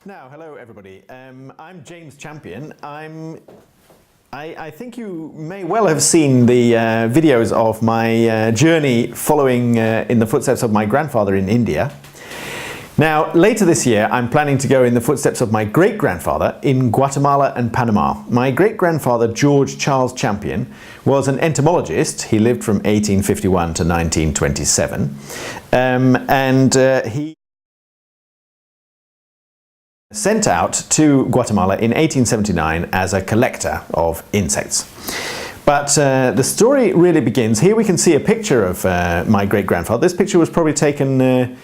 Now, hello everybody. I'm James Champion. I think you may well have seen the videos of my journey following in the footsteps of my grandfather in India. Now, later this year, I'm planning to go in the footsteps of my great-grandfather in Guatemala and Panama. My great-grandfather, George Charles Champion, was an entomologist. He lived from 1851 to 1927. He sent out to Guatemala in 1879 as a collector of insects. But the story really begins. Here we can see a picture of my great-grandfather. This picture was probably taken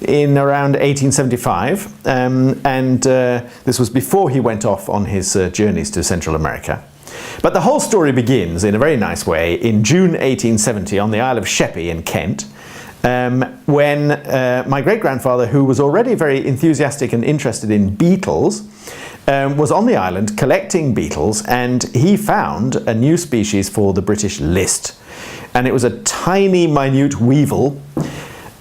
in around 1875, and this was before he went off on his journeys to Central America. But the whole story begins in a very nice way in June 1870 on the Isle of Sheppey in Kent, when my great-grandfather, who was already very enthusiastic and interested in beetles, was on the island collecting beetles, and he found a new species for the British list. And it was a tiny, minute weevil,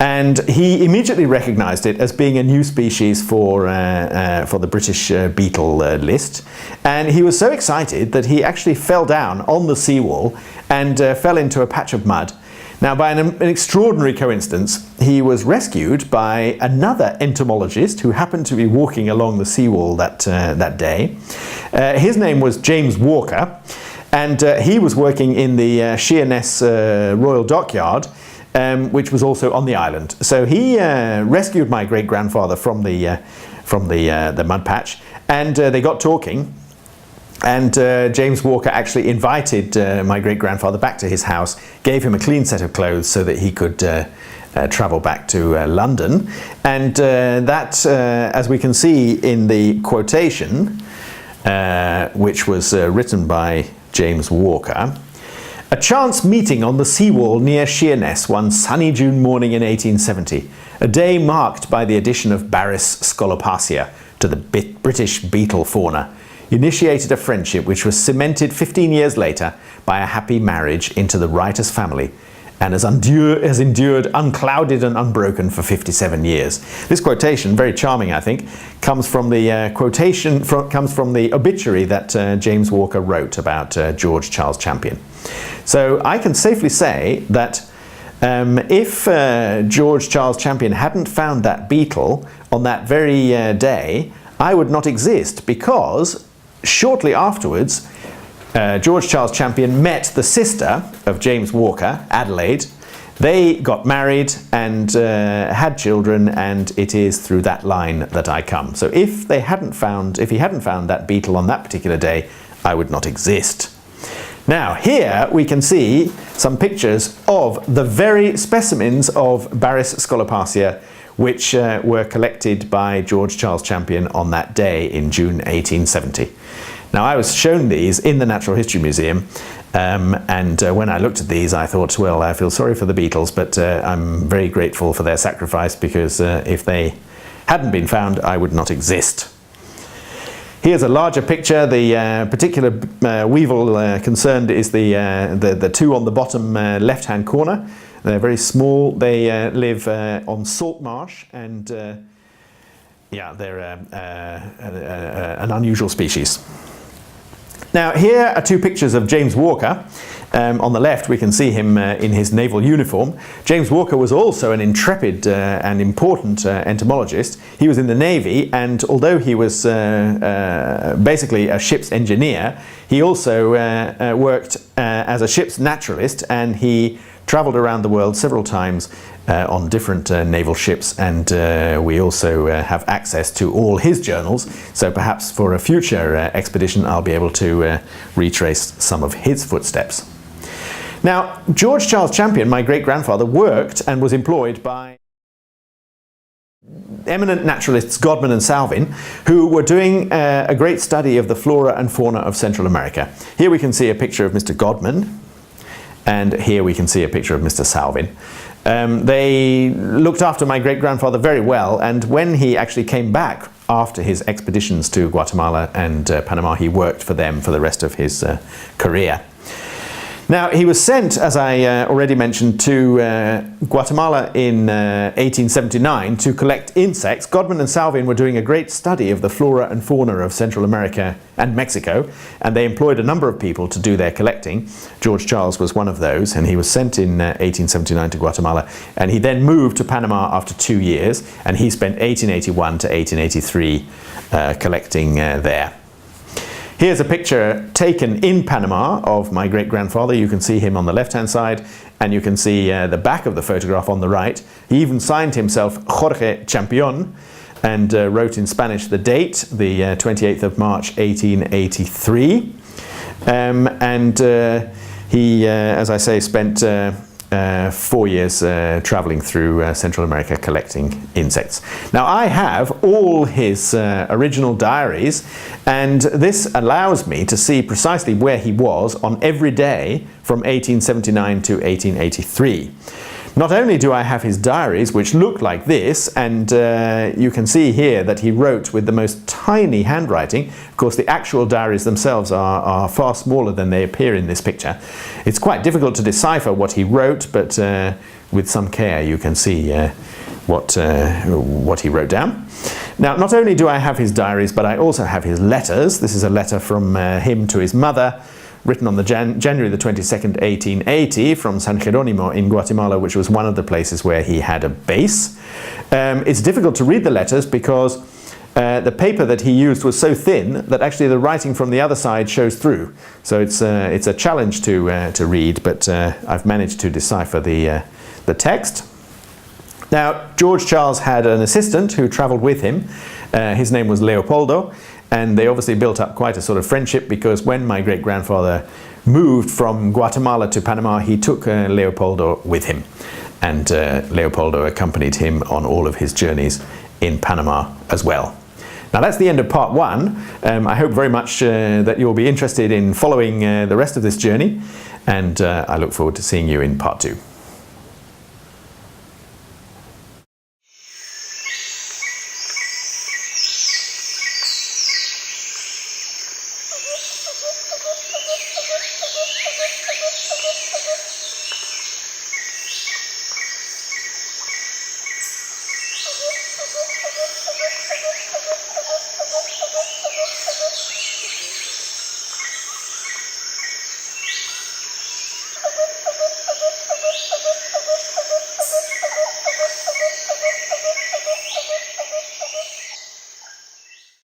and he immediately recognized it as being a new species for the British beetle list. And he was so excited that he actually fell down on the seawall and fell into a patch of mud. Now, by an extraordinary coincidence, he was rescued by another entomologist who happened to be walking along the seawall that day. His name was James Walker, and he was working in the Sheerness Royal Dockyard, which was also on the island. So he rescued my great-grandfather from the mud patch, and they got talking. And James Walker actually invited my great-grandfather back to his house, gave him a clean set of clothes so that he could travel back to London. And that, as we can see in the quotation, which was written by James Walker, "A chance meeting on the seawall near Sheerness one sunny June morning in 1870, a day marked by the addition of Baris scolopacia to the British beetle fauna, initiated a friendship which was cemented 15 years later by a happy marriage into the writer's family, and has endured unclouded and unbroken for 57 years." This quotation, very charming I think, comes from the obituary that James Walker wrote about George Charles Champion. So I can safely say that if George Charles Champion hadn't found that beetle on that very day, I would not exist, because shortly afterwards, George Charles Champion met the sister of James Walker, Adelaide. They got married and had children, and it is through that line that I come. So if he hadn't found that beetle on that particular day, I would not exist. Now, here we can see some pictures of the very specimens of Baris scolopacia which were collected by George Charles Champion on that day in June 1870. Now, I was shown these in the Natural History Museum, and when I looked at these I thought, well, I feel sorry for the beetles, but I'm very grateful for their sacrifice, because if they hadn't been found, I would not exist. Here's a larger picture. The particular weevil concerned is the two on the bottom left-hand corner. They're very small. They live on salt marsh, and yeah, they're an unusual species. Now, here are two pictures of James Walker. On the left, we can see him in his naval uniform. James Walker was also an intrepid and important entomologist. He was in the Navy, and although he was basically a ship's engineer, he also worked as a ship's naturalist, and he travelled around the world several times on different naval ships, and we also have access to all his journals, so perhaps for a future expedition I'll be able to retrace some of his footsteps. Now, George Charles Champion, my great-grandfather, worked and was employed by eminent naturalists Godman and Salvin, who were doing a great study of the flora and fauna of Central America. Here we can see a picture of Mr. Godman, and here we can see a picture of Mr. Salvin. They looked after my great-grandfather very well, and when he actually came back after his expeditions to Guatemala and Panama, he worked for them for the rest of his career. Now, he was sent, as I already mentioned, to Guatemala in 1879 to collect insects. Godman and Salvin were doing a great study of the flora and fauna of Central America and Mexico, and they employed a number of people to do their collecting. George Charles was one of those, and he was sent in 1879 to Guatemala, and he then moved to Panama after 2 years, and he spent 1881 to 1883 collecting there. Here's a picture taken in Panama of my great-grandfather. You can see him on the left-hand side, and you can see the back of the photograph on the right. He even signed himself Jorge Champion and wrote in Spanish the date, the 28th of March 1883. He, as I say, spent 4 years traveling through Central America collecting insects. Now, I have all his original diaries, and this allows me to see precisely where he was on every day from 1879 to 1883. Not only do I have his diaries, which look like this, and you can see here that he wrote with the most tiny handwriting. Of course, the actual diaries themselves are far smaller than they appear in this picture. It's quite difficult to decipher what he wrote, but with some care you can see what he wrote down. Now, not only do I have his diaries, but I also have his letters. This is a letter from him to his mother, written on the January the 22nd, 1880, from San Jerónimo in Guatemala, which was one of the places where he had a base. It's difficult to read the letters because the paper that he used was so thin that actually the writing from the other side shows through. So it's a challenge to read, but I've managed to decipher the text. Now, George Charles had an assistant who traveled with him. His name was Leopoldo. And they obviously built up quite a sort of friendship, because when my great-grandfather moved from Guatemala to Panama, he took Leopoldo with him. And Leopoldo accompanied him on all of his journeys in Panama as well. Now, that's the end of part one. I hope very much that you'll be interested in following the rest of this journey. And I look forward to seeing you in part two.